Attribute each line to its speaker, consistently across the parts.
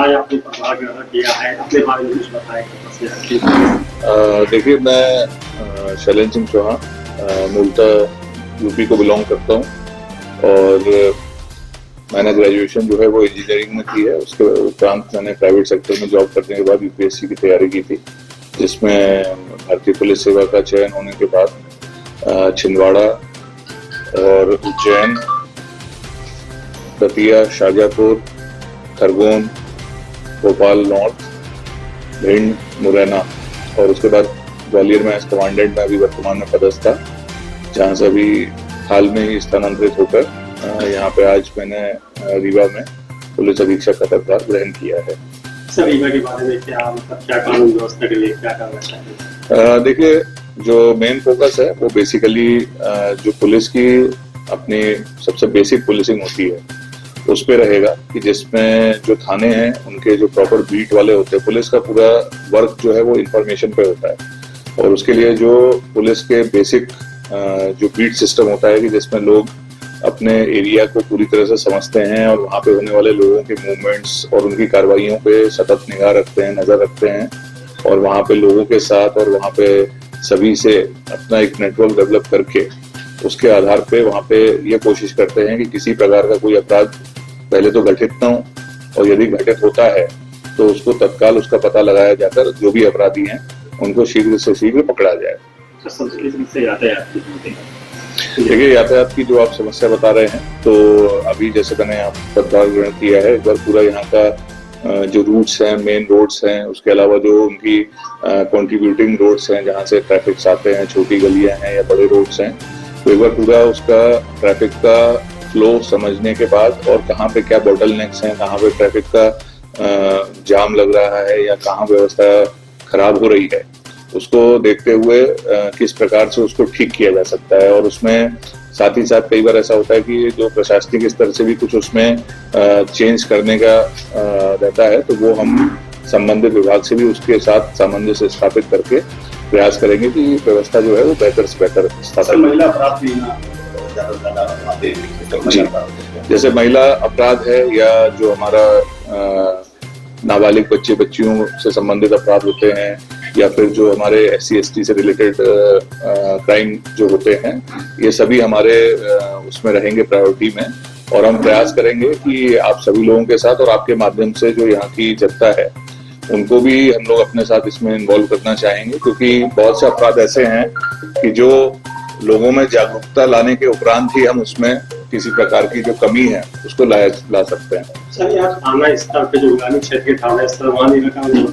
Speaker 1: आज आपने पदभार ग्रहण किया है, अपने बारे में कुछ बताएं।
Speaker 2: देखिए, मैं शैलेंद्र सिंह चौहान मूलतः यूपी को बिलोंग करता हूँ और मैंने ग्रेजुएशन जो है वो इंजीनियरिंग में की है। उसके उपरांत मैंने प्राइवेट सेक्टर में जॉब करने के बाद यूपीएससी की तैयारी की थी, जिसमें भारतीय पुलिस सेवा का चयन होने के बाद छिंदवाड़ा और उज्जैन, दतिया, शाजापुर, खरगोन, भोपाल नॉर्थ, भिंड, मुरैना और उसके बाद ग्वालियर में एज कमांडेंट में अभी वर्तमान में पदस्थ था, जहां से अभी हाल में ही स्थानांतरित होकर यहाँ पे आज मैंने रीवा में पुलिस अधीक्षक का पदभार ग्रहण किया है।
Speaker 1: सर, रीवा के बारे में क्या कानून व्यवस्था के लिए क्या करना चाहिए?
Speaker 2: देखिए, जो मेन फोकस है वो बेसिकली जो पुलिस की अपनी सबसे बेसिक पुलिसिंग होती है उस पे रहेगा, कि जिसमें जो थाने हैं उनके जो प्रॉपर बीट वाले होते हैं, पुलिस का पूरा वर्क जो है वो इंफॉर्मेशन पे होता है और उसके लिए जो पुलिस के बेसिक जो बीट सिस्टम होता है कि जिसमें लोग अपने एरिया को पूरी तरह से समझते हैं और वहाँ पे होने वाले लोगों के मूवमेंट्स और उनकी कार्रवाइयों पे सतत निगाह रखते हैं, नजर रखते हैं और वहाँ पे लोगों के साथ और वहाँ पे सभी से अपना एक नेटवर्क डेवलप करके उसके आधार पे वहाँ पे ये कोशिश करते हैं कि किसी प्रकार का कोई अपराध पहले तो घटित न हो और यदि घटित होता है तो उसको तत्काल उसका पता लगाया जाकर जो भी अपराधी हैं उनको शीघ्र से शीघ्र पकड़ा जाए। देखिए, यातायात की जो आप समस्या बता रहे हैं, तो अभी जैसे मैंने आप पदभार ग्रहण किया है, एक बार पूरा यहाँ का जो रूट्स हैं, मेन रोड्स हैं, उसके अलावा जो उनकी कंट्रीब्यूटिंग रोड्स हैं जहाँ से ट्रैफिक आते हैं, छोटी गलियां हैं या बड़े रोड्स हैं, तो एक बार पूरा उसका ट्रैफिक का फ्लो समझने के बाद और कहाँ पे क्या बॉटलनेक्स हैं, कहाँ पे ट्रैफिक का जाम लग रहा है या कहाँ व्यवस्था खराब हो रही है, उसको देखते हुए किस प्रकार से उसको ठीक किया जा सकता है। और उसमें साथ ही साथ कई बार ऐसा होता है कि जो प्रशासनिक स्तर से भी कुछ उसमें चेंज करने का रहता है, तो वो हम संबंधित विभाग से भी उसके साथ सामंजस्य स्थापित करके प्रयास करेंगे कि व्यवस्था जो है वो बेहतर से बेहतर स्थापित।
Speaker 1: महिला अपराध
Speaker 2: जी, जैसे महिला अपराध है या जो हमारा नाबालिग बच्चे बच्चियों से संबंधित अपराध होते हैं या फिर जो हमारे SC/ST से रिलेटेड क्राइम जो होते हैं, ये सभी हमारे उसमें रहेंगे प्रायोरिटी में और हम प्रयास करेंगे कि आप सभी लोगों के साथ और आपके माध्यम से जो यहाँ की जनता है उनको भी हम लोग अपने साथ इसमें इन्वॉल्व करना चाहेंगे, क्योंकि बहुत से अपराध ऐसे हैं कि जो लोगों में जागरूकता लाने के उपरांत ही हम उसमें किसी प्रकार की जो कमी है उसको ला सकते हैं।
Speaker 1: सर, यहाँ थाना स्तर पे जो ग्रामीण क्षेत्र के थाना स्तर वहाँ इलाका में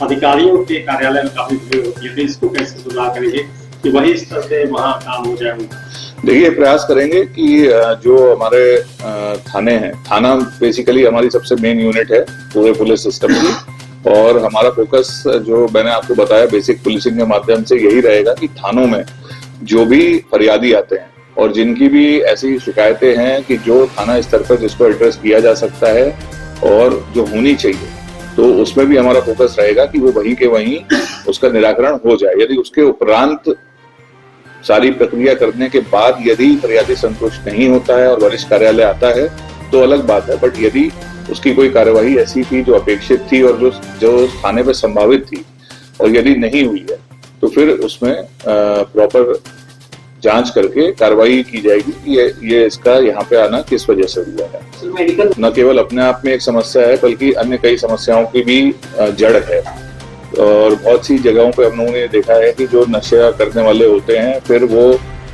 Speaker 1: अधिकारियों के कार्यालय में काफी भीड़ होती है, तो इसको कैसे सुधार करेंगे कि वही स्तर से वहाँ काम हो जाए?
Speaker 2: देखिए, प्रयास करेंगे कि जो हमारे थाने हैं, थाना बेसिकली हमारी सबसे मेन यूनिट है पूरे पुलिस सिस्टम की और हमारा फोकस जो मैंने आपको बताया बेसिक पुलिसिंग के माध्यम से यही रहेगा कि थानों में जो भी फरियादी आते हैं और जिनकी भी ऐसी शिकायतें हैं कि जो थाना स्तर पर जिसको एड्रेस किया जा सकता है और जो होनी चाहिए, तो उसमें भी हमारा फोकस रहेगा कि वो वहीं के वहीं उसका निराकरण हो जाए। यदि उसके उपरांत सारी प्रक्रिया करने के बाद यदि फरियादी संतुष्ट नहीं होता है और वरिष्ठ कार्यालय आता है तो अलग बात है, बट यदि उसकी कोई कार्यवाही ऐसी थी जो अपेक्षित थी और जो थाने पर संभावित थी और यदि नहीं हुई है तो फिर उसमें प्रॉपर जांच करके कार्रवाई की जाएगी कि ये इसका यहाँ पे आना किस वजह से हुआ है। न केवल अपने आप में एक समस्या है बल्कि अन्य कई समस्याओं की भी जड़ है और बहुत सी जगहों पे हम लोगों ने देखा है कि जो नशा करने वाले होते हैं फिर वो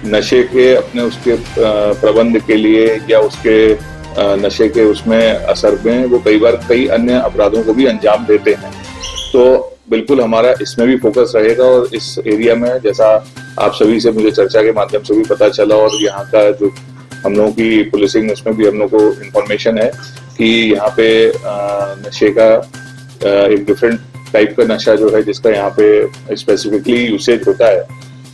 Speaker 2: नशे के अपने उसके प्रबंध के लिए या उसके नशे के उसमें असर में वो कई बार कई अन्य अपराधों को भी अंजाम देते हैं। तो बिल्कुल हमारा इसमें भी फोकस रहेगा और इस एरिया में जैसा आप सभी से मुझे चर्चा के माध्यम से भी पता चला और यहाँ का जो हम लोगों की पुलिसिंग उसमें भी हम लोग को इन्फॉर्मेशन है कि यहाँ पे नशे का एक डिफरेंट टाइप का नशा जो है जिसका यहाँ पे स्पेसिफिकली यूसेज होता है,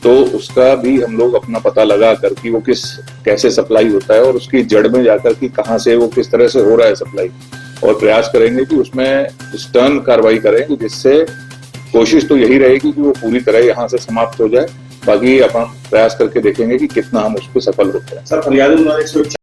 Speaker 2: तो उसका भी हम लोग अपना पता लगा कर कि वो कैसे सप्लाई होता है और उसकी जड़ में जाकर कि कहाँ से वो किस तरह से हो रहा है सप्लाई, और प्रयास करेंगे कि उसमें स्टर्न कार्रवाई करें जिससे कोशिश तो यही रहेगी कि वो पूरी तरह यहाँ से समाप्त हो जाए। बाकी अपन प्रयास करके देखेंगे कि कितना हम उस पर सफल होते हैं।
Speaker 1: सर, फरियादी